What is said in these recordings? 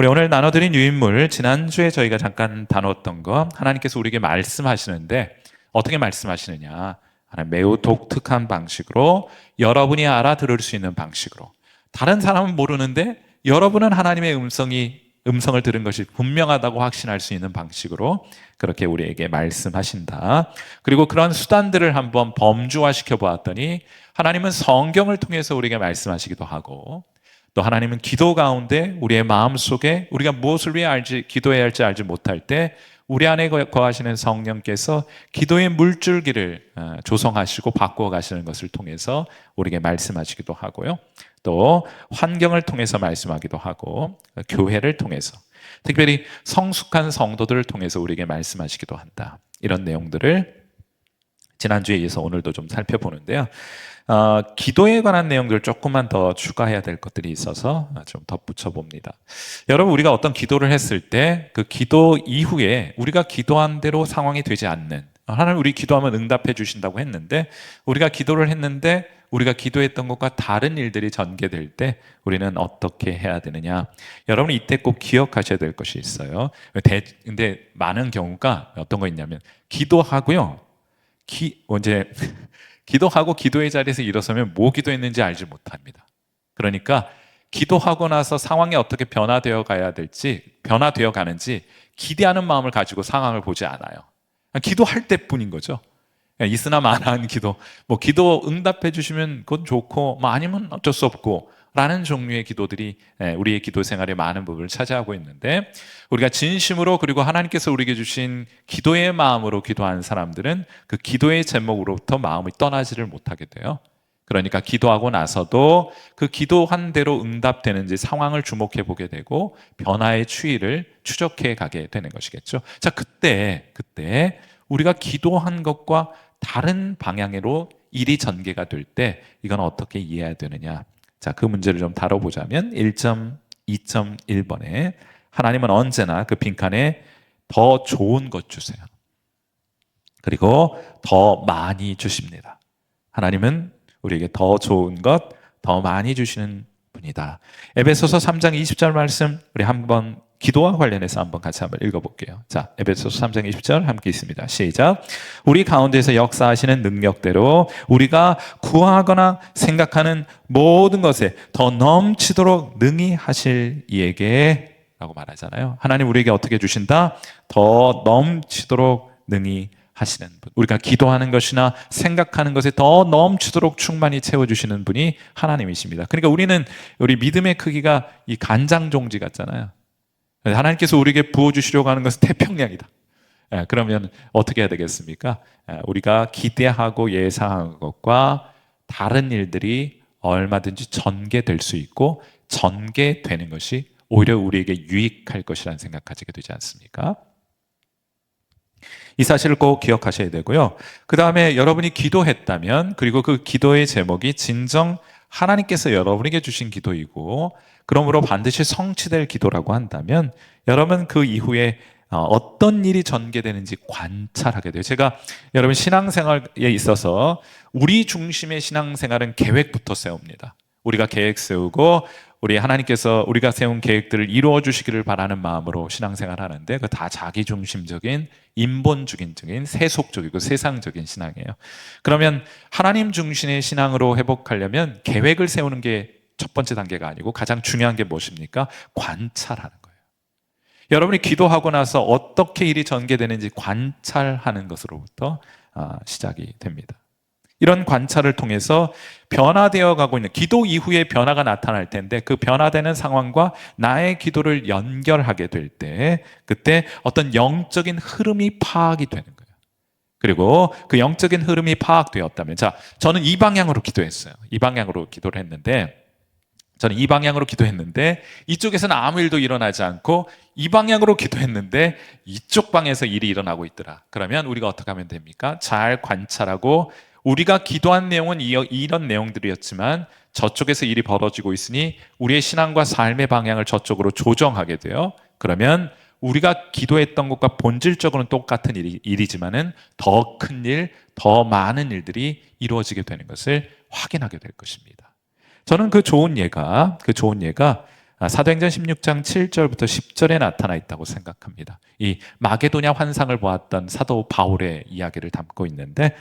우리 오늘 나눠드린 유인물, 지난주에 저희가 잠깐 다뤘던 거, 하나님께서 우리에게 말씀하시는데 어떻게 말씀하시느냐? 하나님 매우 독특한 방식으로, 여러분이 알아들을 수 있는 방식으로, 다른 사람은 모르는데 여러분은 하나님의 음성을 들은 것이 분명하다고 확신할 수 있는 방식으로 그렇게 우리에게 말씀하신다. 그리고 그런 수단들을 한번 범주화시켜 보았더니 하나님은 성경을 통해서 우리에게 말씀하시기도 하고, 또 하나님은 기도 가운데 우리의 마음속에 우리가 무엇을 위해 기도해야 할지 알지 못할 때 우리 안에 거하시는 성령께서 기도의 물줄기를 조성하시고 바꾸어 가시는 것을 통해서 우리에게 말씀하시기도 하고요. 또 환경을 통해서 말씀하기도 하고, 교회를 통해서, 특별히 성숙한 성도들을 통해서 우리에게 말씀하시기도 한다. 이런 내용들을 지난주에 이어서 오늘도 좀 살펴보는데요. 기도에 관한 내용들을 조금만 더 추가해야 될 것들이 있어서 좀 덧붙여 봅니다. 여러분, 우리가 어떤 기도를 했을 때 그 기도 이후에 우리가 기도한 대로 상황이 되지 않는, 하나님 우리 기도하면 응답해 주신다고 했는데 우리가 기도를 했는데 우리가 기도했던 것과 다른 일들이 전개될 때 우리는 어떻게 해야 되느냐? 여러분, 이때 꼭 기억하셔야 될 것이 있어요. 근데 많은 경우가 어떤 거 있냐면 기도하고요. 기도하고 기도의 자리에서 일어서면 뭐 기도했는지 알지 못합니다. 그러니까 기도하고 나서 상황이 어떻게 변화되어 가는지 기대하는 마음을 가지고 상황을 보지 않아요. 기도할 때뿐인 거죠. 있으나 마나한 기도, 기도 응답해 주시면 그건 좋고, 아니면 어쩔 수 없고 라는 종류의 기도들이 우리의 기도 생활의 많은 부분을 차지하고 있는데, 우리가 진심으로 그리고 하나님께서 우리에게 주신 기도의 마음으로 기도한 사람들은 그 기도의 제목으로부터 마음이 떠나지를 못하게 돼요. 그러니까 기도하고 나서도 그 기도한 대로 응답되는지 상황을 주목해 보게 되고 변화의 추이를 추적해 가게 되는 것이겠죠. 자, 그때 우리가 기도한 것과 다른 방향으로 일이 전개가 될 때 이건 어떻게 이해해야 되느냐? 자, 그 문제를 좀 다뤄보자면 1.2.1번에 하나님은 언제나 그 빈칸에 더 좋은 것 주세요. 그리고 더 많이 주십니다. 하나님은 우리에게 더 좋은 것, 더 많이 주시는 분이다. 에베소서 3장 20절 말씀 우리 한번 기도와 관련해서 같이 한번 읽어볼게요. 자, 에베소서 3장 20절 함께 있습니다. 시작. 우리 가운데서 역사하시는 능력대로 우리가 구하거나 생각하는 모든 것에 더 넘치도록 능히 하실 이에게 라고 말하잖아요. 하나님 우리에게 어떻게 주신다? 더 넘치도록 능히 하시는 분. 우리가 기도하는 것이나 생각하는 것에 더 넘치도록 충만히 채워주시는 분이 하나님이십니다. 그러니까 우리 믿음의 크기가 이 간장 종지 같잖아요. 하나님께서 우리에게 부어주시려고 하는 것은 태평양이다. 그러면 어떻게 해야 되겠습니까? 우리가 기대하고 예상한 것과 다른 일들이 얼마든지 전개될 수 있고 전개되는 것이 오히려 우리에게 유익할 것이라는 생각 가지게 되지 않습니까? 이 사실을 꼭 기억하셔야 되고요. 그 다음에 여러분이 기도했다면, 그리고 그 기도의 제목이 진정 하나님께서 여러분에게 주신 기도이고 그러므로 반드시 성취될 기도라고 한다면 여러분 그 이후에 어떤 일이 전개되는지 관찰하게 돼요. 제가 여러분 신앙생활에 있어서 우리 중심의 신앙생활은 계획부터 세웁니다. 우리가 계획 세우고 하나님께서 우리가 세운 계획들을 이루어 주시기를 바라는 마음으로 신앙생활 하는데 그 다 자기 중심적인 인본주의적인 세속적이고 세상적인 신앙이에요. 그러면 하나님 중심의 신앙으로 회복하려면 계획을 세우는 게 첫 번째 단계가 아니고 가장 중요한 게 무엇입니까? 관찰하는 거예요. 여러분이 기도하고 나서 어떻게 일이 전개되는지 관찰하는 것으로부터 시작이 됩니다. 이런 관찰을 통해서 변화되어 가고 있는 기도 이후에 변화가 나타날 텐데 그 변화되는 상황과 나의 기도를 연결하게 될 때 그때 어떤 영적인 흐름이 파악이 되는 거예요. 그리고 그 영적인 흐름이 파악되었다면, 자, 저는 이 방향으로 기도했어요. 이 방향으로 기도를 했는데 이쪽에서는 아무 일도 일어나지 않고 이 방향으로 기도했는데 이쪽 방에서 일이 일어나고 있더라. 그러면 우리가 어떻게 하면 됩니까? 잘 관찰하고 우리가 기도한 내용은 이런 내용들이었지만 저쪽에서 일이 벌어지고 있으니 우리의 신앙과 삶의 방향을 저쪽으로 조정하게 돼요. 그러면 우리가 기도했던 것과 본질적으로는 똑같은 일이지만은 더 큰 일, 더 많은 일들이 이루어지게 되는 것을 확인하게 될 것입니다. 저는 그 좋은 예가 사도행전 16장 7절부터 10절에 나타나 있다고 생각합니다. 이 마게도냐 환상을 보았던 사도 바울의 이야기를 담고 있는데,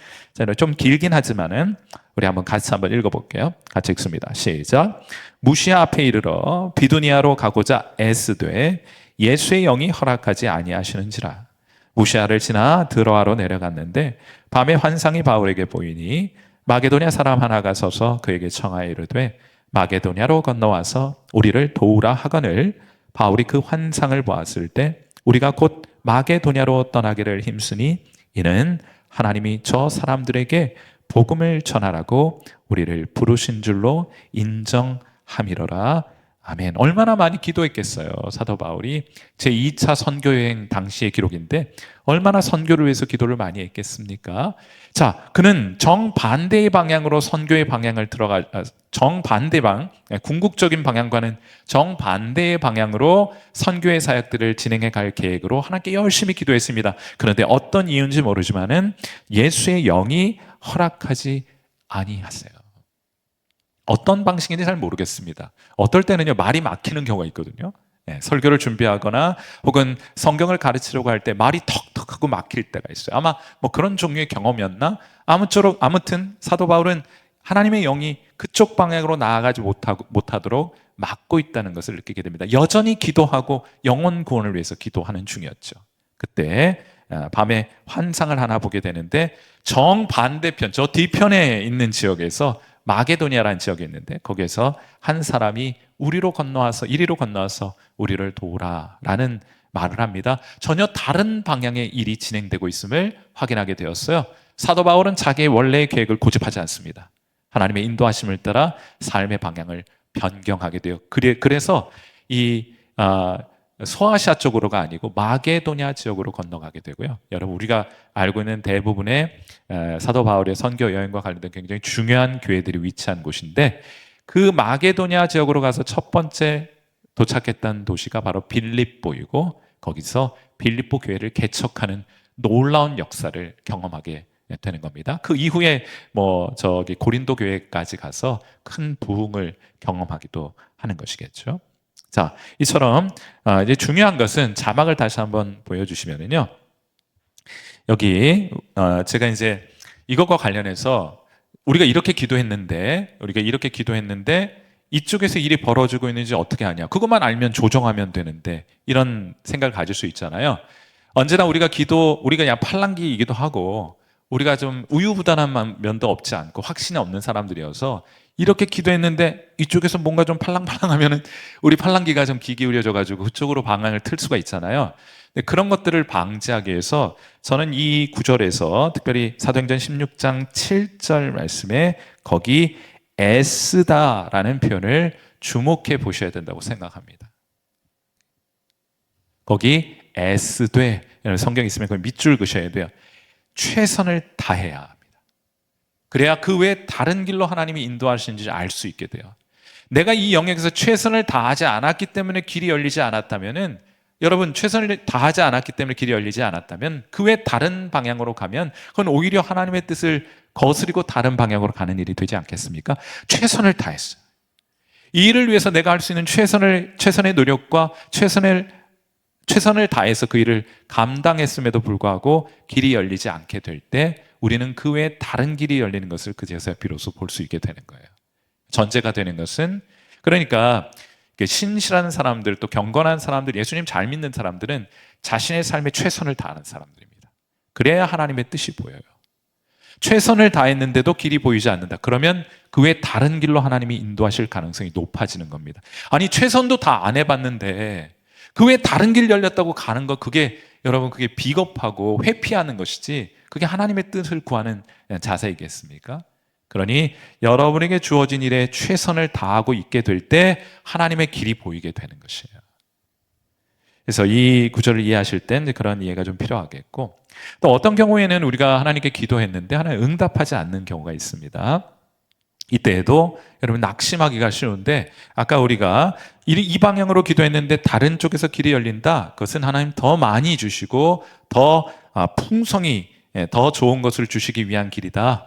좀 길긴 하지만은 우리 같이 한번 읽어볼게요. 같이 읽습니다. 시작. 무시아 앞에 이르러 비두니아로 가고자 애쓰되 예수의 영이 허락하지 아니하시는지라. 무시아를 지나 드로아로 내려갔는데 밤에 환상이 바울에게 보이니 마게도냐 사람 하나가 서서 그에게 청하여 이르되 마게도냐로 건너와서 우리를 도우라 하거늘. 바울이 그 환상을 보았을 때 우리가 곧 마게도냐로 떠나기를 힘쓰니 이는 하나님이 저 사람들에게 복음을 전하라고 우리를 부르신 줄로 인정함이로라. 아멘. 얼마나 많이 기도했겠어요, 사도 바울이. 제2차 선교여행 당시의 기록인데 얼마나 선교를 위해서 기도를 많이 했겠습니까? 자, 그는 정반대의 방향으로 선교의 방향을 궁극적인 방향과는 정반대의 방향으로 선교의 사역들을 진행해 갈 계획으로 하나님께 열심히 기도했습니다. 그런데 어떤 이유인지 모르지만은 예수의 영이 허락하지 아니하세요. 어떤 방식인지 잘 모르겠습니다. 어떨 때는요, 말이 막히는 경우가 있거든요. 설교를 준비하거나 혹은 성경을 가르치려고 할 때 말이 턱턱하고 막힐 때가 있어요. 아마 뭐 그런 종류의 경험이었나? 아무튼 사도 바울은 하나님의 영이 그쪽 방향으로 나아가지 못하도록 막고 있다는 것을 느끼게 됩니다. 여전히 기도하고 영혼 구원을 위해서 기도하는 중이었죠. 그때 밤에 환상을 하나 보게 되는데 정반대편, 저 뒤편에 있는 지역에서 마게도니아라는 지역이 있는데 거기에서 한 사람이 이리로 건너와서 우리를 도우라라는 말을 합니다. 전혀 다른 방향의 일이 진행되고 있음을 확인하게 되었어요. 사도 바울은 자기의 원래의 계획을 고집하지 않습니다. 하나님의 인도하심을 따라 삶의 방향을 변경하게 돼요. 그래서 이 소아시아 쪽으로가 아니고 마게도냐 지역으로 건너가게 되고요. 여러분, 우리가 알고 있는 대부분의 사도 바울의 선교 여행과 관련된 굉장히 중요한 교회들이 위치한 곳인데 그 마게도냐 지역으로 가서 첫 번째 도착했던 도시가 바로 빌립보이고 거기서 빌립보 교회를 개척하는 놀라운 역사를 경험하게 되는 겁니다. 그 이후에 고린도 교회까지 가서 큰 부흥을 경험하기도 하는 것이겠죠. 자, 이처럼 이제 중요한 것은 자막을 다시 한번 보여주시면은요. 여기 제가 이제 이것과 관련해서 우리가 이렇게 기도했는데 이쪽에서 일이 벌어지고 있는지 어떻게 아냐? 그것만 알면 조정하면 되는데 이런 생각을 가질 수 있잖아요. 언제나 우리가 그냥 팔랑귀이기도 하고 우리가 좀 우유부단한 면도 없지 않고 확신이 없는 사람들이어서 이렇게 기도했는데 이쪽에서 뭔가 좀 팔랑팔랑하면은 우리 팔랑귀가 좀 귀 기울여져 가지고 그쪽으로 방향을 틀 수가 있잖아요. 그런 것들을 방지하기 위해서 저는 이 구절에서 특별히 사도행전 16장 7절 말씀에 거기 애쓰다라는 표현을 주목해 보셔야 된다고 생각합니다. 거기 애쓰되, 성경 있으면 거기 밑줄 그으셔야 돼요. 최선을 다해야 합니다. 그래야 그 외에 다른 길로 하나님이 인도하시는지 알 수 있게 돼요. 내가 이 영역에서 최선을 다하지 않았기 때문에 길이 열리지 않았다면은, 여러분, 최선을 다하지 않았기 때문에 길이 열리지 않았다면 그 외에 다른 방향으로 가면 그건 오히려 하나님의 뜻을 거스리고 다른 방향으로 가는 일이 되지 않겠습니까? 최선을 다했어요. 이 일을 위해서 내가 할 수 있는 최선의 노력과 최선을 다해서 그 일을 감당했음에도 불구하고 길이 열리지 않게 될 때 우리는 그 외에 다른 길이 열리는 것을 그제서야 비로소 볼 수 있게 되는 거예요. 전제가 되는 것은, 그러니까 신실한 사람들, 또 경건한 사람들, 예수님 잘 믿는 사람들은 자신의 삶에 최선을 다하는 사람들입니다. 그래야 하나님의 뜻이 보여요. 최선을 다했는데도 길이 보이지 않는다. 그러면 그 외에 다른 길로 하나님이 인도하실 가능성이 높아지는 겁니다. 아니, 최선도 다 안 해봤는데 그 외에 다른 길 열렸다고 가는 거, 여러분, 그게 비겁하고 회피하는 것이지 그게 하나님의 뜻을 구하는 자세이겠습니까? 그러니 여러분에게 주어진 일에 최선을 다하고 있게 될 때 하나님의 길이 보이게 되는 것이에요. 그래서 이 구절을 이해하실 땐 그런 이해가 좀 필요하겠고, 또 어떤 경우에는 우리가 하나님께 기도했는데 하나님 응답하지 않는 경우가 있습니다. 이때에도 여러분 낙심하기가 쉬운데, 아까 우리가 이 방향으로 기도했는데 다른 쪽에서 길이 열린다. 그것은 하나님 더 많이 주시고 더 풍성히 더 좋은 것을 주시기 위한 길이다.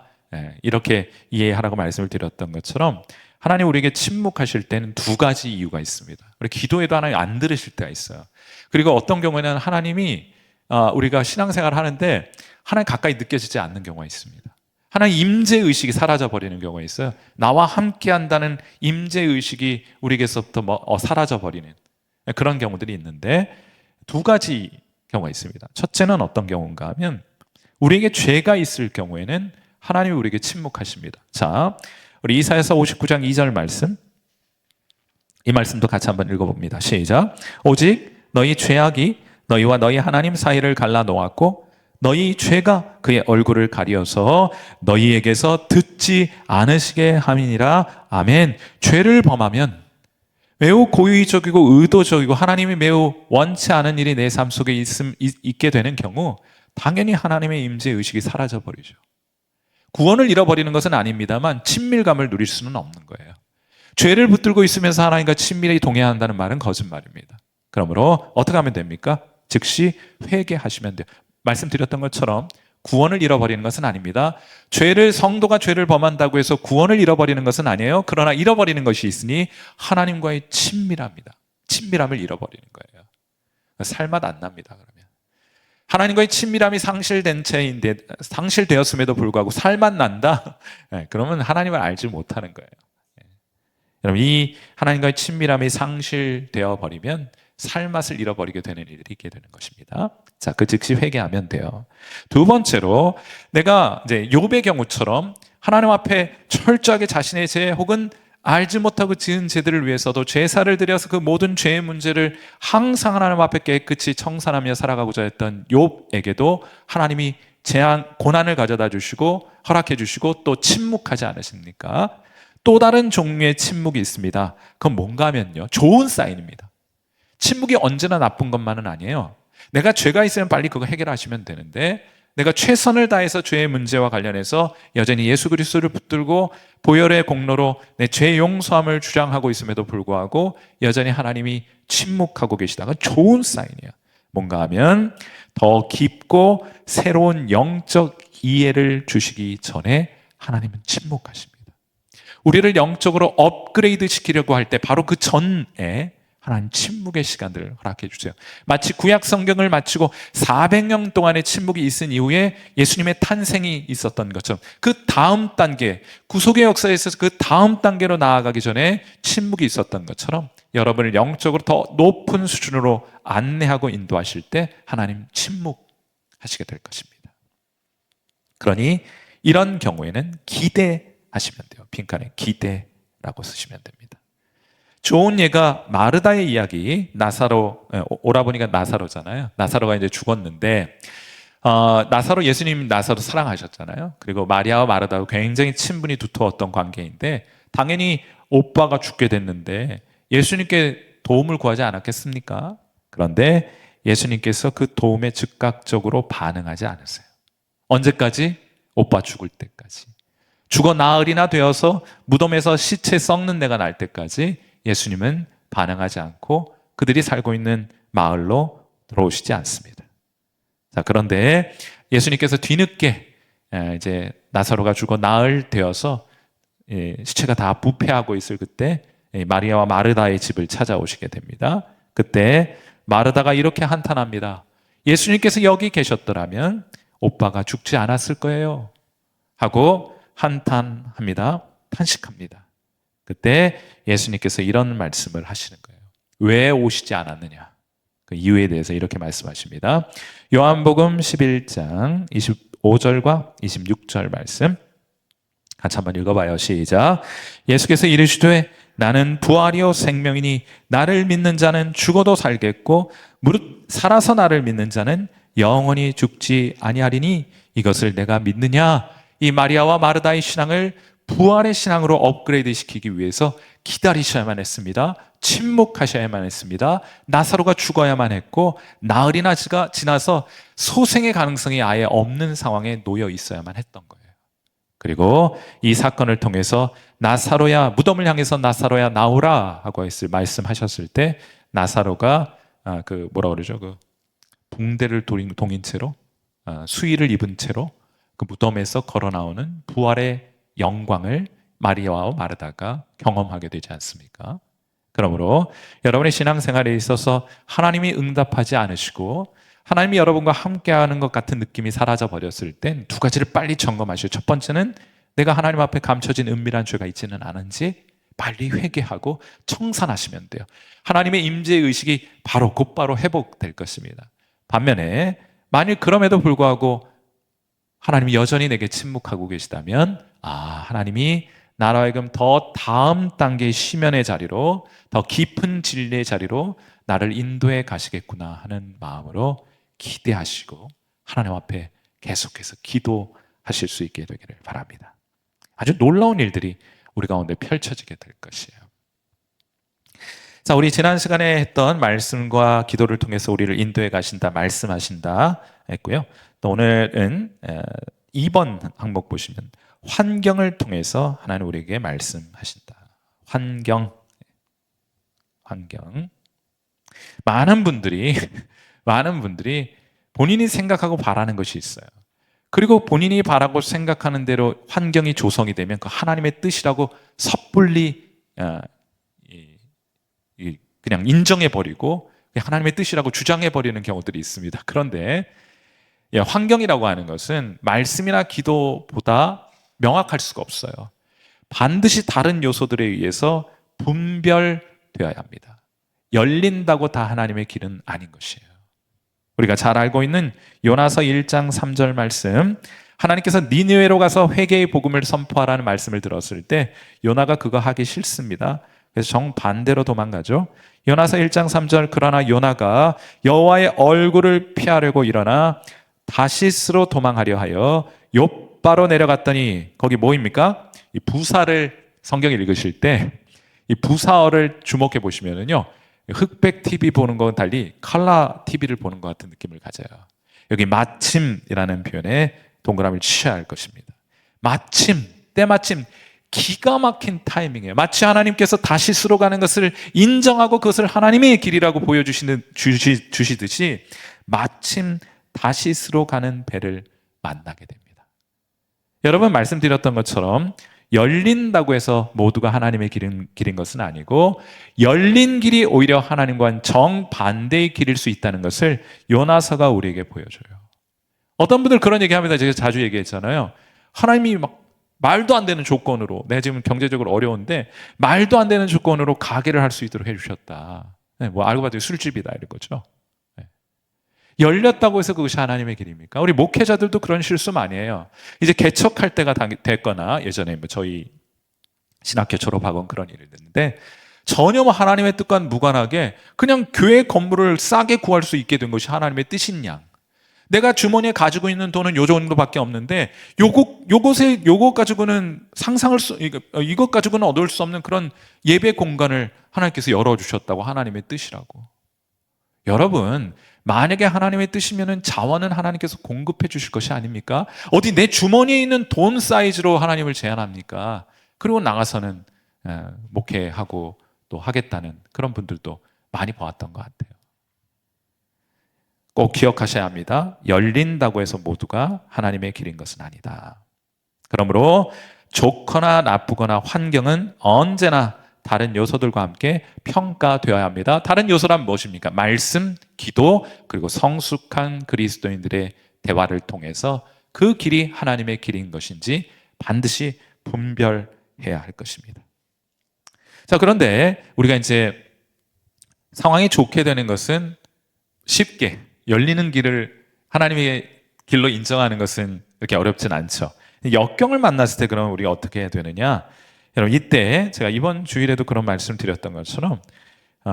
이렇게 이해하라고 말씀을 드렸던 것처럼 하나님 우리에게 침묵하실 때는 두 가지 이유가 있습니다. 우리 기도에도 하나님 안 들으실 때가 있어요. 그리고 어떤 경우에는 하나님이 우리가 신앙생활을 하는데 하나님 가까이 느껴지지 않는 경우가 있습니다. 하나님 임재의식이 사라져버리는 경우가 있어요. 나와 함께한다는 임재의식이 우리에게서부터 사라져버리는 그런 경우들이 있는데 두 가지 경우가 있습니다. 첫째는 어떤 경우인가 하면 우리에게 죄가 있을 경우에는 하나님이 우리에게 침묵하십니다. 자, 우리 이사야서 59장 2절 말씀, 이 말씀도 같이 한번 읽어봅니다. 시작. 오직 너희 죄악이 너희와 너희 하나님 사이를 갈라놓았고 너희 죄가 그의 얼굴을 가리어서 너희에게서 듣지 않으시게 함이니라. 아멘. 죄를 범하면 매우 고의적이고 의도적이고 하나님이 매우 원치 않은 일이 내 삶 속에 있게 되는 경우 당연히 하나님의 임재의식이 사라져버리죠. 구원을 잃어버리는 것은 아닙니다만 친밀감을 누릴 수는 없는 거예요. 죄를 붙들고 있으면서 하나님과 친밀히 동행한다는 말은 거짓말입니다. 그러므로 어떻게 하면 됩니까? 즉시 회개하시면 돼요. 말씀드렸던 것처럼 구원을 잃어버리는 것은 아닙니다. 성도가 죄를 범한다고 해서 구원을 잃어버리는 것은 아니에요. 그러나 잃어버리는 것이 있으니 하나님과의 친밀합니다. 친밀함을 잃어버리는 거예요. 살맛 안 납니다. 그러면 하나님과의 친밀함이 상실된 채인데 상실되었음에도 불구하고 살맛 난다? 그러면 하나님을 알지 못하는 거예요. 여러분, 이 하나님과의 친밀함이 상실되어 버리면 살맛을 잃어버리게 되는 일이 있게 되는 것입니다. 자, 그 즉시 회개하면 돼요. 두 번째로 내가 이제 욥의 경우처럼 하나님 앞에 철저하게 자신의 죄 혹은 알지 못하고 지은 죄들을 위해서도 제사를 드려서 그 모든 죄의 문제를 항상 하나님 앞에 깨끗이 청산하며 살아가고자 했던 욥에게도 하나님이 고난을 가져다 주시고 허락해 주시고 또 침묵하지 않으십니까? 또 다른 종류의 침묵이 있습니다. 그건 뭔가 하면요, 좋은 사인입니다. 침묵이 언제나 나쁜 것만은 아니에요. 내가 죄가 있으면 빨리 그거 해결하시면 되는데 내가 최선을 다해서 죄의 문제와 관련해서 여전히 예수 그리스도를 붙들고 보혈의 공로로 내 죄 용서함을 주장하고 있음에도 불구하고 여전히 하나님이 침묵하고 계시다. 그건 좋은 사인이에요. 뭔가 하면 더 깊고 새로운 영적 이해를 주시기 전에 하나님은 침묵하십니다. 우리를 영적으로 업그레이드 시키려고 할 때 바로 그 전에 하나님 침묵의 시간들을 허락해 주세요. 마치 구약 성경을 마치고 400년 동안의 침묵이 있은 이후에 예수님의 탄생이 있었던 것처럼 그 다음 단계, 구속의 역사에 있어서 그 다음 단계로 나아가기 전에 침묵이 있었던 것처럼 여러분을 영적으로 더 높은 수준으로 안내하고 인도하실 때 하나님 침묵하시게 될 것입니다. 그러니 이런 경우에는 기대하시면 돼요. 빈칸에 기대라고 쓰시면 됩니다. 좋은 예가 마르다의 이야기, 오라버니가 나사로잖아요. 나사로가 이제 죽었는데, 예수님 나사로 사랑하셨잖아요. 그리고 마리아와 마르다하고 굉장히 친분이 두터웠던 관계인데, 당연히 오빠가 죽게 됐는데, 예수님께 도움을 구하지 않았겠습니까? 그런데 예수님께서 그 도움에 즉각적으로 반응하지 않으세요. 언제까지? 오빠 죽을 때까지. 죽어 나흘이나 되어서 무덤에서 시체 썩는 내가 날 때까지 예수님은 반응하지 않고 그들이 살고 있는 마을로 들어오시지 않습니다. 자, 그런데 예수님께서 뒤늦게 이제 나사로가 죽어 나흘 되어서 시체가 다 부패하고 있을 그때 마리아와 마르다의 집을 찾아오시게 됩니다. 그때 마르다가 이렇게 한탄합니다. 예수님께서 여기 계셨더라면 오빠가 죽지 않았을 거예요. 하고 한탄합니다. 탄식합니다. 그때 예수님께서 이런 말씀을 하시는 거예요. 왜 오시지 않았느냐? 그 이유에 대해서 이렇게 말씀하십니다. 요한복음 11장 25절과 26절 말씀 같이 한번 읽어봐요. 시작. 예수께서 이르시되 나는 부활이요 생명이니 나를 믿는 자는 죽어도 살겠고 무릇 살아서 나를 믿는 자는 영원히 죽지 아니하리니 이것을 내가 믿느냐? 이 마리아와 마르다의 신앙을 부활의 신앙으로 업그레이드 시키기 위해서 기다리셔야만 했습니다. 침묵하셔야만 했습니다. 나사로가 죽어야만 했고 나흘이나 지나서 소생의 가능성이 아예 없는 상황에 놓여 있어야만 했던 거예요. 그리고 이 사건을 통해서 나사로야, 무덤을 향해서 나사로야 나오라 하고 말씀하셨을 때 나사로가 붕대를 동인 채로 수의를 입은 채로 그 무덤에서 걸어 나오는 부활의 영광을 마리아와 마르다가 경험하게 되지 않습니까? 그러므로 여러분의 신앙생활에 있어서 하나님이 응답하지 않으시고 하나님이 여러분과 함께하는 것 같은 느낌이 사라져 버렸을 땐 두 가지를 빨리 점검하시오. 첫 번째는 내가 하나님 앞에 감춰진 은밀한 죄가 있지는 않은지 빨리 회개하고 청산하시면 돼요. 하나님의 임재의 의식이 곧바로 회복될 것입니다. 반면에 만일 그럼에도 불구하고 하나님이 여전히 내게 침묵하고 계시다면 하나님이 나로 하여금 더 다음 단계의 시면의 자리로, 더 깊은 진리의 자리로 나를 인도해 가시겠구나 하는 마음으로 기대하시고 하나님 앞에 계속해서 기도하실 수 있게 되기를 바랍니다. 아주 놀라운 일들이 우리 가운데 펼쳐지게 될 것이에요. 자, 우리 지난 시간에 했던 말씀과 기도를 통해서 우리를 인도해 가신다, 말씀하신다 했고요. 또 오늘은 2번 항목 보시면 환경을 통해서 하나님 우리에게 말씀하신다. 환경. 많은 분들이 본인이 생각하고 바라는 것이 있어요. 그리고 본인이 바라고 생각하는 대로 환경이 조성이 되면 그 하나님의 뜻이라고 섣불리 그냥 인정해버리고 하나님의 뜻이라고 주장해버리는 경우들이 있습니다. 그런데 환경이라고 하는 것은 말씀이나 기도보다 명확할 수가 없어요. 반드시 다른 요소들에 의해서 분별되어야 합니다. 열린다고 다 하나님의 길은 아닌 것이에요. 우리가 잘 알고 있는 요나서 1장 3절 말씀, 하나님께서 니느웨로 가서 회개의 복음을 선포하라는 말씀을 들었을 때 요나가 그거 하기 싫습니다. 그래서 정반대로 도망가죠. 요나서 1장 3절, 그러나 요나가 여호와의 얼굴을 피하려고 일어나 다시스로 도망하려 하여 욥바로 내려갔더니 거기 뭐입니까? 이 부사를 성경에 읽으실 때 이 부사어를 주목해 보시면은요, 흑백 TV 보는 것과 달리 컬러 TV를 보는 것 같은 느낌을 가져요. 여기 마침이라는 표현에 동그라미를 치셔야 할 것입니다. 마침, 때마침, 기가 막힌 타이밍이에요. 마치 하나님께서 다시스로 가는 것을 인정하고 그것을 하나님의 길이라고 보여주시듯이 마침 다시스로 가는 배를 만나게 됩니다. 여러분 말씀드렸던 것처럼 열린다고 해서 모두가 하나님의 길인 것은 아니고 열린 길이 오히려 하나님과는 정반대의 길일 수 있다는 것을 요나서가 우리에게 보여줘요. 어떤 분들 그런 얘기합니다. 제가 자주 얘기했잖아요. 하나님이 막 말도 안 되는 조건으로, 내가 지금 경제적으로 어려운데 말도 안 되는 조건으로 가게를 할 수 있도록 해주셨다. 뭐 알고 봤더니 술집이다 이런 거죠. 열렸다고 해서 그것이 하나님의 길입니까? 우리 목회자들도 그런 실수 많이 해요. 이제 개척할 때가 됐거나, 예전에 뭐 저희 신학교 졸업학원 그런 일을 했는데 전혀 뭐 하나님의 뜻과는 무관하게 그냥 교회 건물을 싸게 구할 수 있게 된 것이 하나님의 뜻인 양. 내가 주머니에 가지고 있는 돈은 요 정도밖에 없는데 요것 가지고는 이것 가지고는 얻을 수 없는 그런 예배 공간을 하나님께서 열어주셨다고, 하나님의 뜻이라고. 여러분, 만약에 하나님의 뜻이면은 자원은 하나님께서 공급해 주실 것이 아닙니까? 어디 내 주머니에 있는 돈 사이즈로 하나님을 제한합니까? 그리고 나가서는 목회하고 또 하겠다는 그런 분들도 많이 보았던 것 같아요. 꼭 기억하셔야 합니다. 열린다고 해서 모두가 하나님의 길인 것은 아니다. 그러므로 좋거나 나쁘거나 환경은 언제나 다른 요소들과 함께 평가되어야 합니다. 다른 요소란 무엇입니까? 말씀, 기도, 그리고 성숙한 그리스도인들의 대화를 통해서 그 길이 하나님의 길인 것인지 반드시 분별해야 할 것입니다. 자, 그런데 우리가 이제 상황이 좋게 되는 것은 쉽게 열리는 길을 하나님의 길로 인정하는 것은 그렇게 어렵진 않죠. 역경을 만났을 때 그러면 우리가 어떻게 해야 되느냐? 여러분, 이때 제가 이번 주일에도 그런 말씀 드렸던 것처럼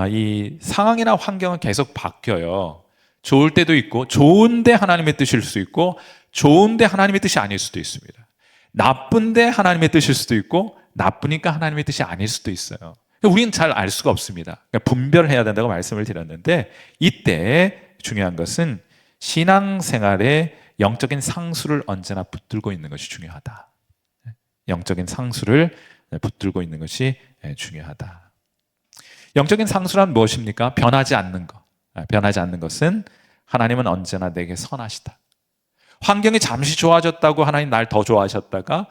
이 상황이나 환경은 계속 바뀌어요. 좋을 때도 있고, 좋은데 하나님의 뜻일 수 있고, 좋은데 하나님의 뜻이 아닐 수도 있습니다. 나쁜데 하나님의 뜻일 수도 있고, 나쁘니까 하나님의 뜻이 아닐 수도 있어요. 우리는 잘 알 수가 없습니다. 그러니까 분별해야 된다고 말씀을 드렸는데, 이때 중요한 것은 신앙생활에 영적인 상수를 언제나 붙들고 있는 것이 중요하다. 영적인 상수를 붙들고 있는 것이 중요하다. 영적인 상수란 무엇입니까? 변하지 않는 것. 변하지 않는 것은 하나님은 언제나 내게 선하시다. 환경이 잠시 좋아졌다고 하나님 날 더 좋아하셨다가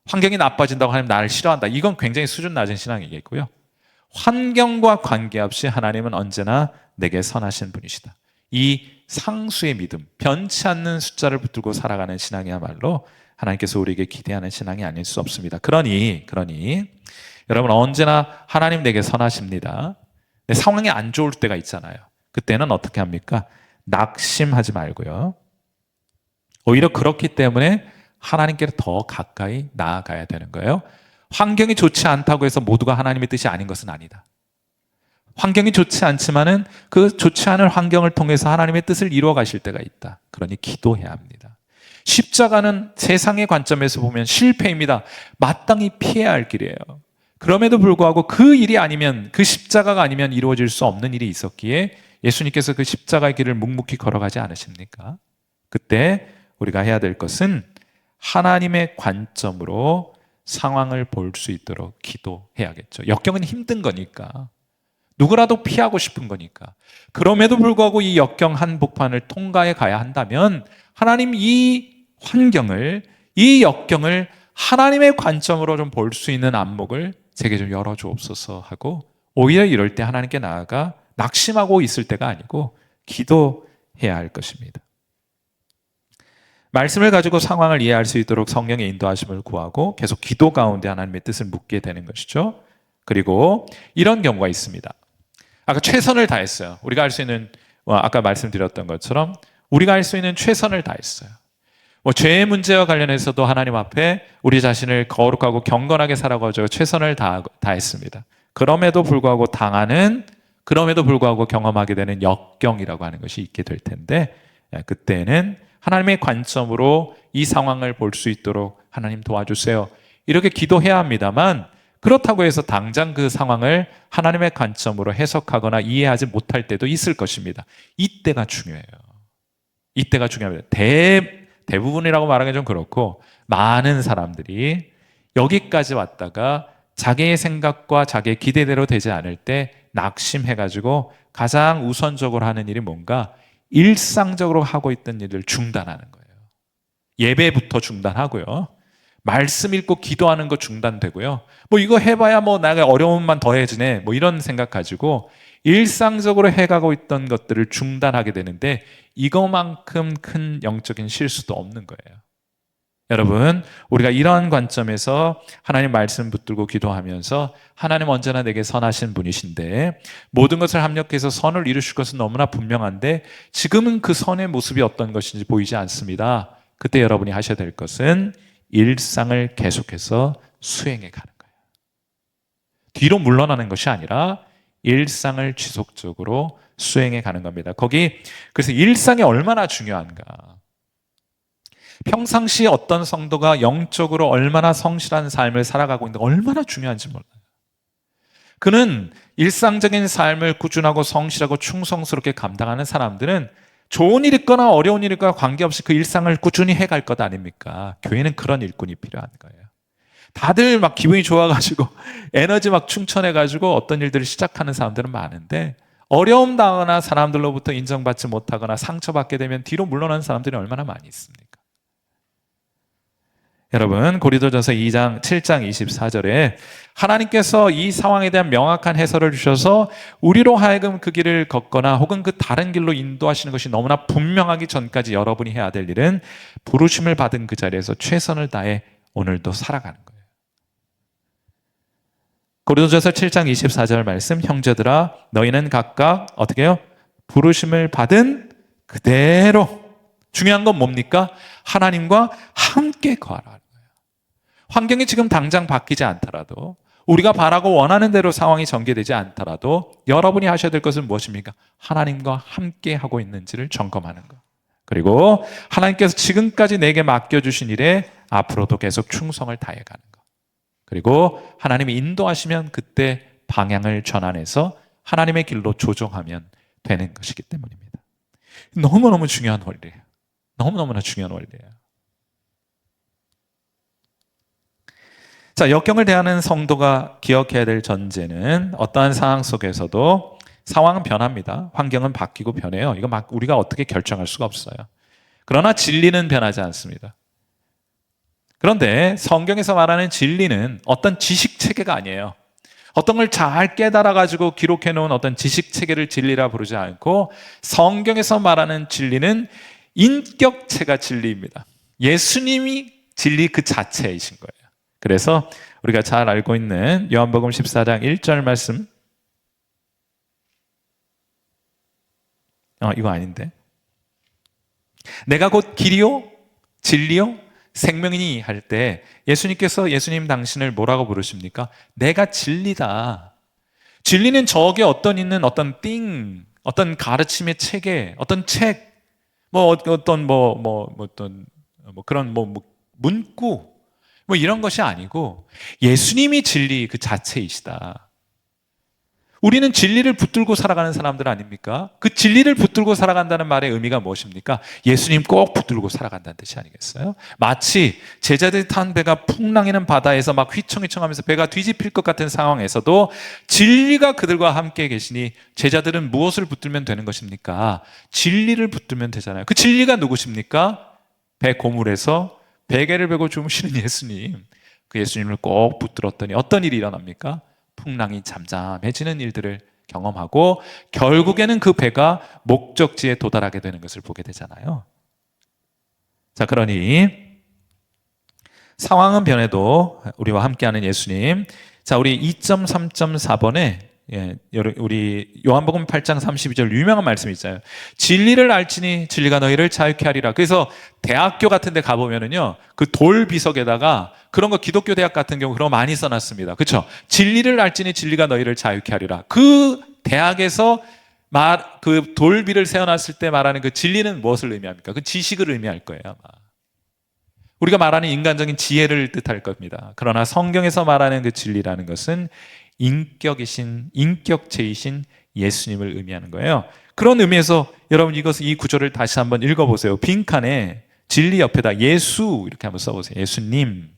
환경이 나빠진다고 하나님 나를 싫어한다. 이건 굉장히 수준 낮은 신앙이겠고요. 환경과 관계없이 하나님은 언제나 내게 선하신 분이시다. 이 상수의 믿음, 변치 않는 숫자를 붙들고 살아가는 신앙이야말로 하나님께서 우리에게 기대하는 신앙이 아닐 수 없습니다. 그러니 여러분 언제나 하나님 내게 선하십니다. 내 상황이 안 좋을 때가 있잖아요. 그때는 어떻게 합니까? 낙심하지 말고요. 오히려 그렇기 때문에 하나님께 더 가까이 나아가야 되는 거예요. 환경이 좋지 않다고 해서 모두가 하나님의 뜻이 아닌 것은 아니다. 환경이 좋지 않지만은 그 좋지 않은 환경을 통해서 하나님의 뜻을 이루어 가실 때가 있다. 그러니 기도해야 합니다. 십자가는 세상의 관점에서 보면 실패입니다. 마땅히 피해야 할 길이에요. 그럼에도 불구하고 그 일이 아니면, 그 십자가가 아니면 이루어질 수 없는 일이 있었기에 예수님께서 그 십자가의 길을 묵묵히 걸어가지 않으십니까? 그때 우리가 해야 될 것은 하나님의 관점으로 상황을 볼 수 있도록 기도해야겠죠. 역경은 힘든 거니까. 누구라도 피하고 싶은 거니까. 그럼에도 불구하고 이 역경 한복판을 통과해 가야 한다면 하나님 이 환경을, 이 역경을 하나님의 관점으로 좀 볼 수 있는 안목을 제게 좀 열어주옵소서 하고, 오히려 이럴 때 하나님께 나아가 낙심하고 있을 때가 아니고 기도해야 할 것입니다. 말씀을 가지고 상황을 이해할 수 있도록 성령의 인도하심을 구하고 계속 기도 가운데 하나님의 뜻을 묻게 되는 것이죠. 그리고 이런 경우가 있습니다. 아까 최선을 다했어요. 우리가 할 수 있는, 아까 말씀드렸던 것처럼 우리가 할 수 있는 최선을 다했어요. 죄의 문제와 관련해서도 하나님 앞에 우리 자신을 거룩하고 경건하게 살아가지고 최선을 다했습니다. 그럼에도 불구하고 경험하게 되는 역경이라고 하는 것이 있게 될 텐데, 그때는 하나님의 관점으로 이 상황을 볼 수 있도록 하나님 도와주세요. 이렇게 기도해야 합니다만, 그렇다고 해서 당장 그 상황을 하나님의 관점으로 해석하거나 이해하지 못할 때도 있을 것입니다. 이때가 중요해요. 이때가 중요합니다. 대부분이라고 말하기 좀 그렇고, 많은 사람들이 여기까지 왔다가 자기의 생각과 자기의 기대대로 되지 않을 때 낙심해가지고 가장 우선적으로 하는 일이 뭔가 일상적으로 하고 있던 일을 중단하는 거예요. 예배부터 중단하고요. 말씀 읽고 기도하는 거 중단되고요. 이거 해봐야 나가 어려움만 더해지네. 이런 생각 가지고 일상적으로 해가고 있던 것들을 중단하게 되는데, 이거만큼 큰 영적인 실수도 없는 거예요. 여러분, 우리가 이러한 관점에서 하나님 말씀 붙들고 기도하면서 하나님 언제나 내게 선하신 분이신데 모든 것을 합력해서 선을 이루실 것은 너무나 분명한데 지금은 그 선의 모습이 어떤 것인지 보이지 않습니다. 그때 여러분이 하셔야 될 것은 일상을 계속해서 수행해 가는 거예요. 뒤로 물러나는 것이 아니라 일상을 지속적으로 수행해 가는 겁니다. 그래서 일상이 얼마나 중요한가. 평상시에 어떤 성도가 영적으로 얼마나 성실한 삶을 살아가고 있는가 얼마나 중요한지 몰라요. 그는 일상적인 삶을 꾸준하고 성실하고 충성스럽게 감당하는 사람들은 좋은 일 있거나 어려운 일 있거나 관계없이 그 일상을 꾸준히 해갈 것 아닙니까? 교회는 그런 일꾼이 필요한 거예요. 다들 막 기분이 좋아가지고 에너지 막 충천해가지고 어떤 일들을 시작하는 사람들은 많은데 어려움 당하거나 사람들로부터 인정받지 못하거나 상처받게 되면 뒤로 물러나는 사람들이 얼마나 많이 있습니까? 여러분, 고린도전서 2장 7장 24절에 하나님께서 이 상황에 대한 명확한 해설을 주셔서 우리로 하여금 그 길을 걷거나 혹은 그 다른 길로 인도하시는 것이 너무나 분명하기 전까지 여러분이 해야 될 일은 부르심을 받은 그 자리에서 최선을 다해 오늘도 살아가는 거예요. 고린도전서 7장 24절 말씀, 형제들아 너희는 각각 어떻게 해요? 부르심을 받은 그대로. 중요한 건 뭡니까? 하나님과 함께 거하라는 거예요. 환경이 지금 당장 바뀌지 않더라도 우리가 바라고 원하는 대로 상황이 전개되지 않더라도 여러분이 하셔야 될 것은 무엇입니까? 하나님과 함께 하고 있는지를 점검하는 것. 그리고 하나님께서 지금까지 내게 맡겨주신 일에 앞으로도 계속 충성을 다해가는 것. 그리고 하나님이 인도하시면 그때 방향을 전환해서 하나님의 길로 조정하면 되는 것이기 때문입니다. 너무너무 중요한 원리예요. 너무너무나 중요한 원리예요. 자, 역경을 대하는 성도가 기억해야 될 전제는 어떠한 상황 속에서도 상황은 변합니다. 환경은 바뀌고 변해요. 이거 막 우리가 어떻게 결정할 수가 없어요. 그러나 진리는 변하지 않습니다. 그런데 성경에서 말하는 진리는 어떤 지식 체계가 아니에요. 어떤 걸 잘 깨달아가지고 기록해 놓은 어떤 지식 체계를 진리라 부르지 않고 성경에서 말하는 진리는 인격체가 진리입니다. 예수님이 진리 그 자체이신 거예요. 그래서 우리가 잘 알고 있는 요한복음 14장 1절 말씀, 이거 아닌데. 내가 곧 길이요 진리요 생명이니 할 때 예수님께서 예수님 당신을 뭐라고 부르십니까? 내가 진리다. 진리는 저게 어떤 어떤 가르침의 체계, 어떤 책, 그런 문구, 이런 것이 아니고 예수님이 진리 그 자체이시다. 우리는 진리를 붙들고 살아가는 사람들 아닙니까? 그 진리를 붙들고 살아간다는 말의 의미가 무엇입니까? 예수님 꼭 붙들고 살아간다는 뜻이 아니겠어요? 마치 제자들이 탄 배가 풍랑이는 바다에서 막 휘청휘청하면서 배가 뒤집힐 것 같은 상황에서도 진리가 그들과 함께 계시니 제자들은 무엇을 붙들면 되는 것입니까? 진리를 붙들면 되잖아요. 그 진리가 누구십니까? 배 고물에서 베개를 베고 주무시는 예수님. 그 예수님을 꼭 붙들었더니 어떤 일이 일어납니까? 풍랑이 잠잠해지는 일들을 경험하고 결국에는 그 배가 목적지에 도달하게 되는 것을 보게 되잖아요. 자, 그러니 상황은 변해도 우리와 함께하는 예수님. 자, 우리 2.3.4번에 우리 요한복음 8장 32절 유명한 말씀이 있잖아요. 진리를 알지니 진리가 너희를 자유케 하리라. 그래서 대학교 같은 데 가보면은요, 그 돌 비석에다가 그런 거 기독교 대학 같은 경우 그런 거 많이 써놨습니다. 그렇죠? 진리를 알지니 진리가 너희를 자유케 하리라. 그 대학에서 그 돌비를 세워놨을 때 말하는 그 진리는 무엇을 의미합니까? 그 지식을 의미할 거예요, 아마. 우리가 말하는 인간적인 지혜를 뜻할 겁니다. 그러나 성경에서 말하는 그 진리라는 것은 인격체이신 예수님을 의미하는 거예요. 그런 의미에서 여러분 이 구절을 다시 한번 읽어보세요. 빈칸에 진리 옆에다 예수 이렇게 한번 써보세요. 예수님.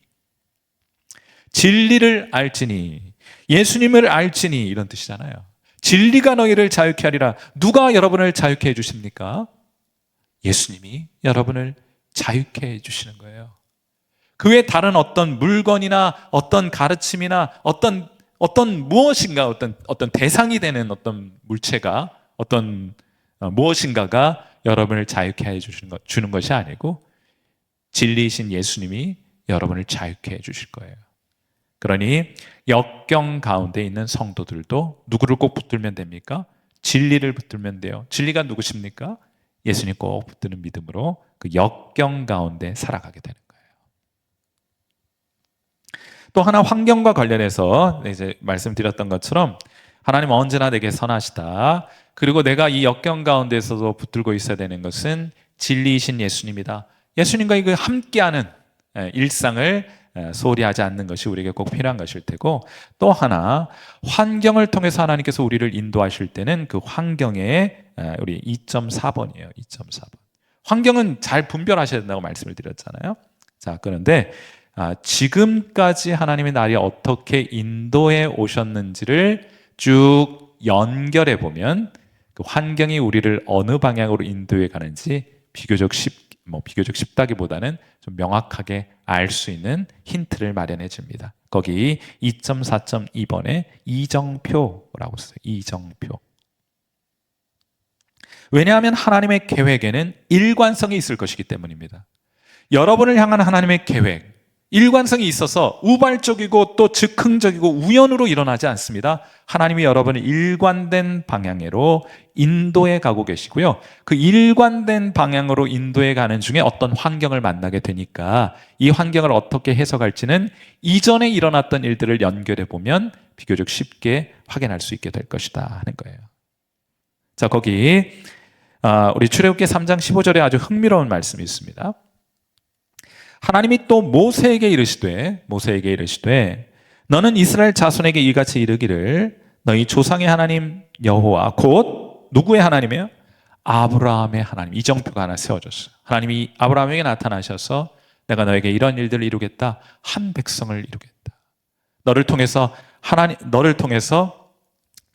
진리를 알지니, 예수님을 알지니 이런 뜻이잖아요. 진리가 너희를 자유케 하리라. 누가 여러분을 자유케 해주십니까? 예수님이 여러분을 자유케 해주시는 거예요. 그 외에 다른 어떤 물건이나 어떤 가르침이나 어떤 무엇인가 어떤 대상이 되는 어떤 물체가 무엇인가가 여러분을 자유케 해 주는 것이 아니고 진리이신 예수님이 여러분을 자유케 해 주실 거예요. 그러니 역경 가운데 있는 성도들도 누구를 꼭 붙들면 됩니까? 진리를 붙들면 돼요. 진리가 누구십니까? 예수님 꼭 붙드는 믿음으로 그 역경 가운데 살아가게 되는 거예요. 또 하나 환경과 관련해서 이제 말씀드렸던 것처럼 하나님 언제나 내게 선하시다. 그리고 내가 이 역경 가운데서도 붙들고 있어야 되는 것은 진리이신 예수님이다. 예수님과 그 함께하는 일상을 소홀히 하지 않는 것이 우리에게 꼭 필요한 것일 테고, 또 하나 환경을 통해서 하나님께서 우리를 인도하실 때는 그 환경에 우리 2.4번이에요. 2.4번. 환경은 잘 분별하셔야 된다고 말씀을 드렸잖아요. 자, 그런데 지금까지 하나님의 나를 어떻게 인도해 오셨는지를 쭉 연결해 보면 그 환경이 우리를 어느 방향으로 인도해 가는지 비교적 쉽다기보다는 좀 명확하게 알 수 있는 힌트를 마련해 줍니다. 거기 2.4.2번에 이정표라고 써요. 이정표. 왜냐하면 하나님의 계획에는 일관성이 있을 것이기 때문입니다. 여러분을 향한 하나님의 계획, 일관성이 있어서 우발적이고 또 즉흥적이고 우연으로 일어나지 않습니다. 하나님이 여러분을 일관된 방향으로 인도해 가고 계시고요. 그 일관된 방향으로 인도해 가는 중에 어떤 환경을 만나게 되니까 이 환경을 어떻게 해석할지는 이전에 일어났던 일들을 연결해 보면 비교적 쉽게 확인할 수 있게 될 것이다 하는 거예요. 자, 거기 우리 출애굽기 3장 15절에 아주 흥미로운 말씀이 있습니다. 하나님이 또 모세에게 이르시되 너는 이스라엘 자손에게 이같이 이르기를 너희 조상의 하나님 여호와 곧 누구의 하나님이에요? 아브라함의 하나님. 이정표가 하나 세워졌어요. 하나님이 아브라함에게 나타나셔서 내가 너에게 이런 일들을 이루겠다. 한 백성을 이루겠다. 너를 통해서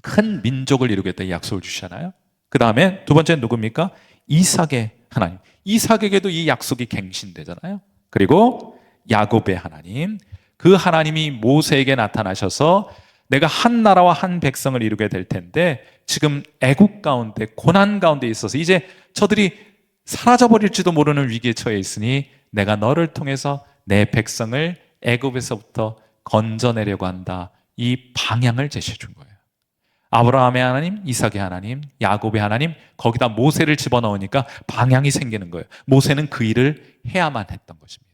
큰 민족을 이루겠다. 이 약속을 주시잖아요. 그 다음에 두 번째는 누굽니까? 이삭의 하나님. 이삭에게도 이 약속이 갱신되잖아요. 그리고 야곱의 하나님, 그 하나님이 모세에게 나타나셔서 내가 한 나라와 한 백성을 이루게 될 텐데 지금 애국 가운데 고난 가운데 있어서 이제 저들이 사라져버릴지도 모르는 위기에 처해 있으니 내가 너를 통해서 내 백성을 애굽에서부터 건져내려고 한다. 이 방향을 제시해 준 거예요. 아브라함의 하나님, 이삭의 하나님, 야곱의 하나님, 거기다 모세를 집어넣으니까 방향이 생기는 거예요. 모세는 그 일을 해야만 했던 것입니다.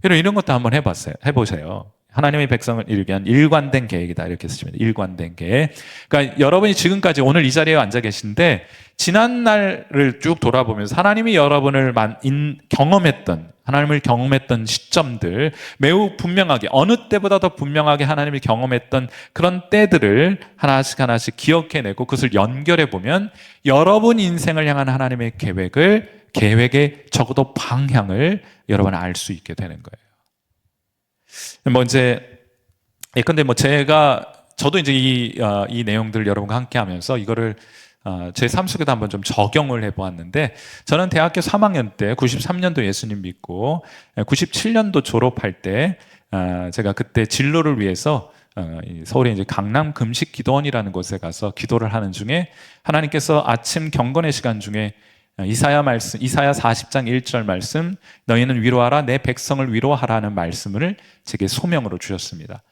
여러분, 이런 것도 한번 해보세요. 하나님의 백성을 이루기 위한 일관된 계획이다, 이렇게 쓰시면 돼요. 일관된 계획. 그러니까 여러분이 지금까지 오늘 이 자리에 앉아 계신데 지난 날을 쭉 돌아보면서 하나님이 여러분을 하나님을 경험했던 시점들, 매우 분명하게, 어느 때보다 더 분명하게 하나님을 경험했던 그런 때들을 하나씩 기억해내고 그것을 연결해 보면 여러분 인생을 향한 하나님의 계획의 적어도 방향을 여러분 알 수 있게 되는 거예요. 예컨대 저도 이제 이 내용들을 여러분과 함께 하면서 이거를 제 삶 속에도 한번 좀 적용을 해보았는데, 저는 대학교 3학년 때 93년도 예수님 믿고 97년도 졸업할 때 제가 그때 진로를 위해서 서울에 이제 강남 금식기도원이라는 곳에 가서 기도를 하는 중에 하나님께서 아침 경건의 시간 중에 이사야 40장 1절 말씀, 너희는 위로하라 내 백성을 위로하라는 말씀을 제게 소명으로 주셨습니다.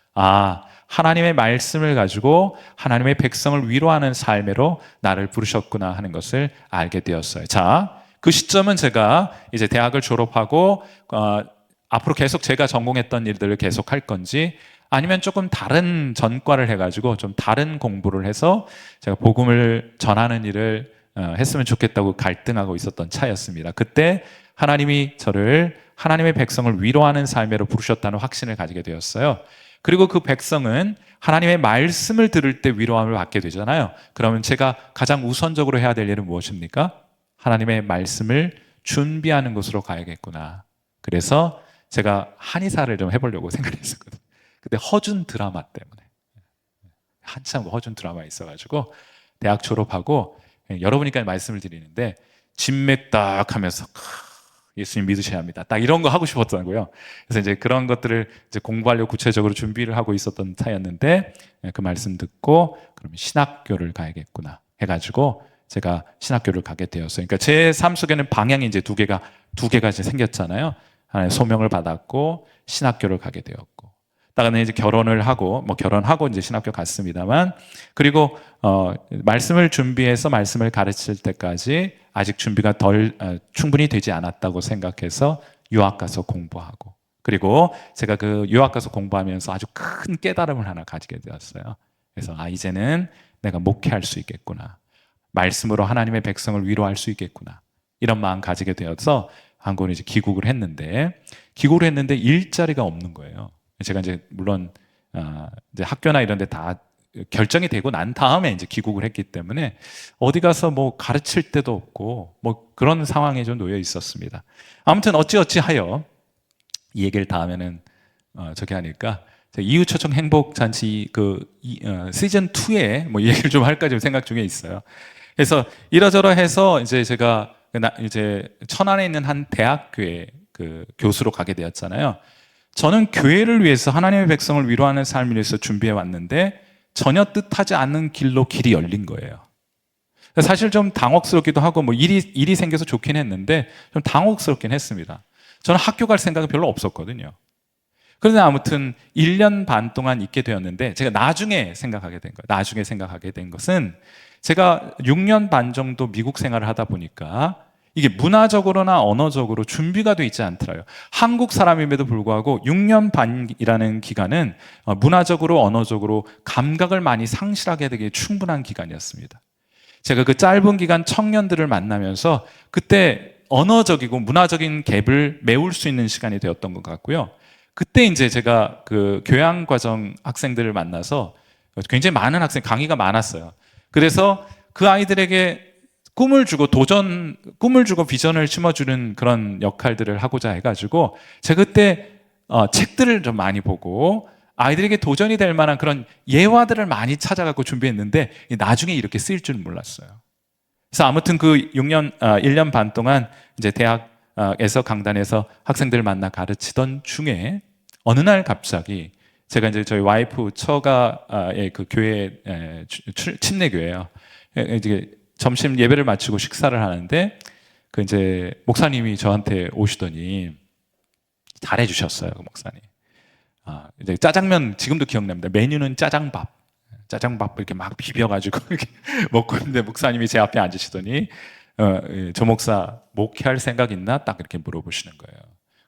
하나님의 말씀을 가지고 하나님의 백성을 위로하는 삶으로 나를 부르셨구나 하는 것을 알게 되었어요. 자, 그 시점은 제가 이제 대학을 졸업하고 앞으로 계속 제가 전공했던 일들을 계속 할 건지, 아니면 조금 다른 전과를 해가지고 좀 다른 공부를 해서 제가 복음을 전하는 일을 했으면 좋겠다고 갈등하고 있었던 차였습니다. 그때 하나님이 저를 하나님의 백성을 위로하는 삶으로 부르셨다는 확신을 가지게 되었어요. 그리고 그 백성은 하나님의 말씀을 들을 때 위로함을 받게 되잖아요. 그러면 제가 가장 우선적으로 해야 될 일은 무엇입니까? 하나님의 말씀을 준비하는 곳으로 가야겠구나. 그래서 제가 한의사를 좀 해보려고 생각을 했었거든요. 그때 허준 드라마 때문에, 한참 허준 드라마 있어가지고 대학 졸업하고 여러분이니까 말씀을 드리는데 진맥 딱 하면서 예수님 믿으셔야 합니다. 딱 이런 거 하고 싶었다고요. 그래서 이제 그런 것들을 이제 공부하려고 구체적으로 준비를 하고 있었던 차였는데, 그 말씀 듣고 그러면 신학교를 가야겠구나 해가지고 제가 신학교를 가게 되었어요. 그러니까 제 삶 속에는 방향이 이제 두 개가 이제 생겼잖아요. 하나의 소명을 받았고 신학교를 가게 되었고, 다음에 이제 결혼하고 이제 신학교 갔습니다만, 그리고 말씀을 준비해서 말씀을 가르칠 때까지 아직 준비가 충분히 되지 않았다고 생각해서 유학 가서 공부하고, 그리고 제가 그 유학 가서 공부하면서 아주 큰 깨달음을 하나 가지게 되었어요. 그래서 이제는 내가 목회할 수 있겠구나, 말씀으로 하나님의 백성을 위로할 수 있겠구나, 이런 마음 가지게 되어서 한국으로 이제 귀국을 했는데 일자리가 없는 거예요. 제가 이제 물론 이제 학교나 이런 데 다 결정이 되고 난 다음에 이제 귀국을 했기 때문에 어디 가서 뭐 가르칠 데도 없고 뭐 그런 상황에 좀 놓여 있었습니다. 아무튼 어찌하여 이 얘기를 다 하면은 저기 하니까 이웃초청 행복잔치 시즌 2에 뭐 이 얘기를 좀 할까 좀 생각 중에 있어요. 그래서 이러저러해서 이제 제가 이제 천안에 있는 한 대학교에 그 교수로 가게 되었잖아요. 저는 교회를 위해서 하나님의 백성을 위로하는 삶을 위해서 준비해 왔는데 전혀 뜻하지 않는 길이 열린 거예요. 사실 좀 당혹스럽기도 하고 뭐 일이 생겨서 좋긴 했는데 좀 당혹스럽긴 했습니다. 저는 학교 갈 생각은 별로 없었거든요. 그런데 아무튼 1년 반 동안 있게 되었는데, 제가 나중에 생각하게 된 것은 제가 6년 반 정도 미국 생활을 하다 보니까 이게 문화적으로나 언어적으로 준비가 돼 있지 않더라고요. 한국 사람임에도 불구하고 6년 반이라는 기간은 문화적으로 언어적으로 감각을 많이 상실하게 되게 충분한 기간이었습니다. 제가 그 짧은 기간 청년들을 만나면서 그때 언어적이고 문화적인 갭을 메울 수 있는 시간이 되었던 것 같고요. 그때 이제 제가 그 교양과정 학생들을 만나서 굉장히 많은 강의가 많았어요. 그래서 그 아이들에게 꿈을 주고 비전을 심어주는 그런 역할들을 하고자 해가지고 제가 그때 책들을 좀 많이 보고 아이들에게 도전이 될 만한 그런 예화들을 많이 찾아갖고 준비했는데 나중에 이렇게 쓰일 줄은 몰랐어요. 그래서 아무튼 그 1년 반 동안 이제 대학 에서 강단에서 학생들 만나 가르치던 중에 어느 날 갑자기 제가 이제 저희 와이프 처가의 그 교회 침례교회예요. 이제 점심 예배를 마치고 식사를 하는데 그 이제 목사님이 저한테 오시더니 잘해 주셨어요, 그 목사님. 이제 짜장면 지금도 기억납니다. 메뉴는 짜장밥 이렇게 막 비벼가지고 이렇게 먹고 있는데 목사님이 제 앞에 앉으시더니 저 목사 목회할 생각 있나? 딱 이렇게 물어보시는 거예요.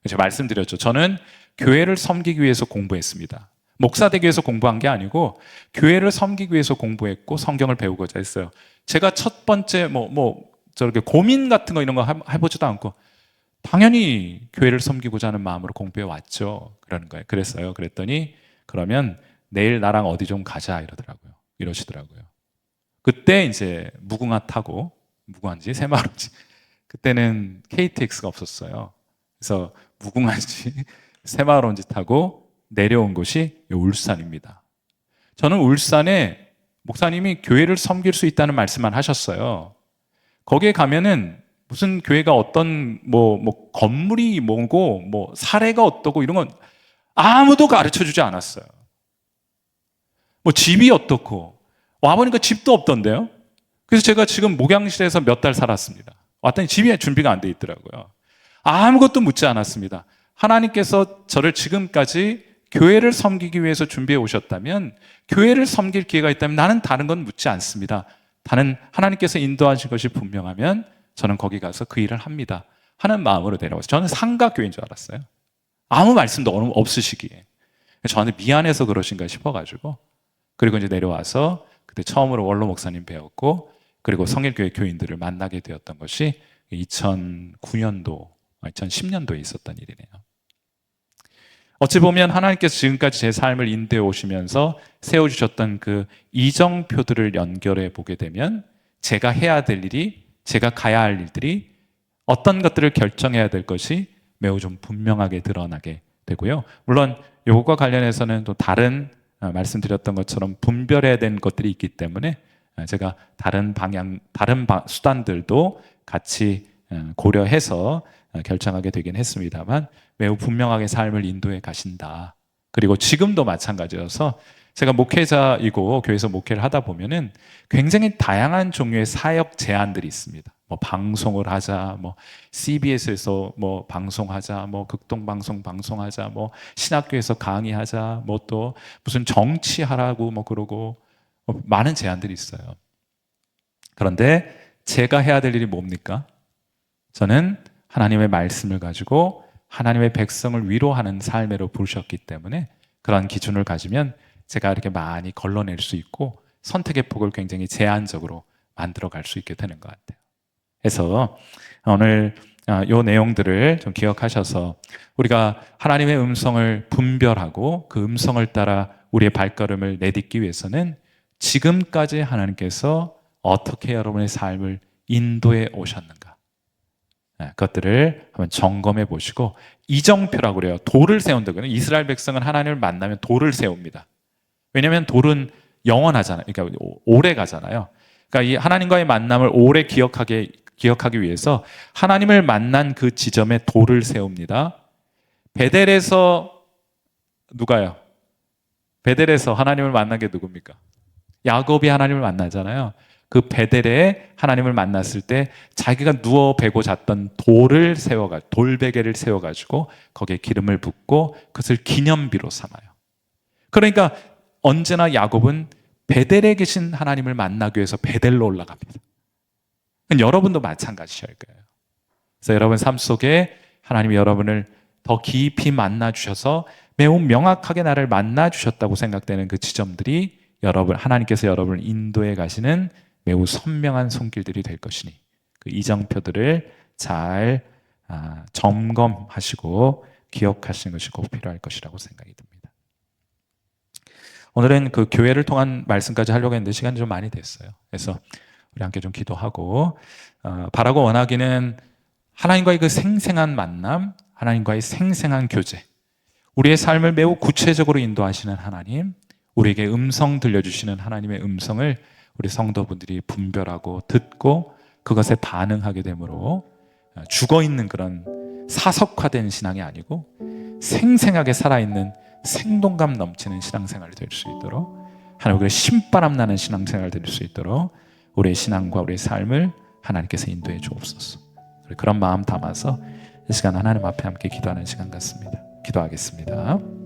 제가 말씀드렸죠. 저는 교회를 섬기기 위해서 공부했습니다. 목사 되기 위해서 공부한 게 아니고 교회를 섬기기 위해서 공부했고 성경을 배우고자 했어요. 제가 첫 번째 저렇게 고민 같은 거 이런 거 해보지도 않고 당연히 교회를 섬기고자 하는 마음으로 공부해 왔죠. 그러는 거예요. 그랬어요. 그랬더니 그러면 내일 나랑 어디 좀 가자 이러시더라고요. 그때 이제 무궁화 타고 무궁화인지 새마을인지 그때는 KTX가 없었어요. 그래서 무궁화인지 새마을인지 타고 내려온 곳이 울산입니다. 저는 울산에 목사님이 교회를 섬길 수 있다는 말씀만 하셨어요. 거기에 가면은 무슨 교회가 어떤 건물이 뭐고 사례가 어떠고 이런 건 아무도 가르쳐 주지 않았어요. 집이 어떻고 와보니까 집도 없던데요. 그래서 제가 지금 목양실에서 몇 달 살았습니다. 왔더니 집이 준비가 안 돼 있더라고요. 아무것도 묻지 않았습니다. 하나님께서 저를 지금까지 교회를 섬기기 위해서 준비해 오셨다면, 교회를 섬길 기회가 있다면 나는 다른 건 묻지 않습니다. 다른 하나님께서 인도하신 것이 분명하면 저는 거기 가서 그 일을 합니다 하는 마음으로 내려왔어요. 저는 상가교회인 줄 알았어요. 아무 말씀도 없으시기에 저한테 미안해서 그러신가 싶어가지고, 그리고 이제 내려와서 그때 처음으로 원로 목사님 배웠고, 그리고 성일교회 교인들을 만나게 되었던 것이 2009년도, 2010년도에 있었던 일이네요. 어찌 보면 하나님께서 지금까지 제 삶을 인도해 오시면서 세워주셨던 그 이정표들을 연결해 보게 되면 제가 해야 될 일이, 제가 가야 할 일들이, 어떤 것들을 결정해야 될 것이 매우 좀 분명하게 드러나게 되고요. 물론 이것과 관련해서는 또 다른 말씀드렸던 것처럼 분별해야 되는 것들이 있기 때문에 제가 다른 수단들도 같이 고려해서 결정하게 되긴 했습니다만, 매우 분명하게 삶을 인도해 가신다. 그리고 지금도 마찬가지여서 제가 목회자이고 교회에서 목회를 하다 보면은 굉장히 다양한 종류의 사역 제안들이 있습니다. 방송을 하자, CBS에서 방송하자, 극동방송 방송하자, 신학교에서 강의하자, 또 무슨 정치하라고 그러고 많은 제안들이 있어요. 그런데 제가 해야 될 일이 뭡니까? 저는 하나님의 말씀을 가지고 하나님의 백성을 위로하는 삶으로 부르셨기 때문에 그런 기준을 가지면 제가 이렇게 많이 걸러낼 수 있고 선택의 폭을 굉장히 제한적으로 만들어 갈 수 있게 되는 것 같아요. 그래서 오늘 이 내용들을 좀 기억하셔서 우리가 하나님의 음성을 분별하고 그 음성을 따라 우리의 발걸음을 내딛기 위해서는 지금까지 하나님께서 어떻게 여러분의 삶을 인도해 오셨는가, 그것들을 한번 점검해 보시고, 이정표라고 그래요. 돌을 세운다고요. 이스라엘 백성은 하나님을 만나면 돌을 세웁니다. 왜냐하면 돌은 영원하잖아요. 그러니까 오래 가잖아요. 그러니까 이 하나님과의 만남을 오래 기억하기 위해서 하나님을 만난 그 지점에 돌을 세웁니다. 베델에서 누가요? 베델에서 하나님을 만난 게 누굽니까? 야곱이 하나님을 만나잖아요. 그 베델에 하나님을 만났을 때 자기가 누워 베고 잤던 돌베개를 세워가지고 거기에 기름을 붓고 그것을 기념비로 삼아요. 그러니까 언제나 야곱은 베델에 계신 하나님을 만나기 위해서 베델로 올라갑니다. 여러분도 마찬가지실 거예요. 그래서 여러분 삶 속에 하나님이 여러분을 더 깊이 만나 주셔서 매우 명확하게 나를 만나 주셨다고 생각되는 그 지점들이 하나님께서 여러분을 인도해 가시는 매우 선명한 손길들이 될 것이니 그 이정표들을 잘 점검하시고 기억하시는 것이 꼭 필요할 것이라고 생각이 듭니다. 오늘은 그 교회를 통한 말씀까지 하려고 했는데 시간이 좀 많이 됐어요. 그래서 우리 함께 좀 기도하고, 바라고 원하기는 하나님과의 그 생생한 만남, 하나님과의 생생한 교제, 우리의 삶을 매우 구체적으로 인도하시는 하나님, 우리에게 음성 들려주시는 하나님의 음성을 우리 성도분들이 분별하고 듣고 그것에 반응하게 되므로 죽어있는 그런 사석화된 신앙이 아니고 생생하게 살아있는 생동감 넘치는 신앙생활이 될 수 있도록, 하나님의 신바람 나는 신앙생활이 될 수 있도록 우리의 신앙과 우리의 삶을 하나님께서 인도해 주옵소서. 그런 마음 담아서 이 시간 하나님 앞에 함께 기도하는 시간 같습니다. 기도하겠습니다.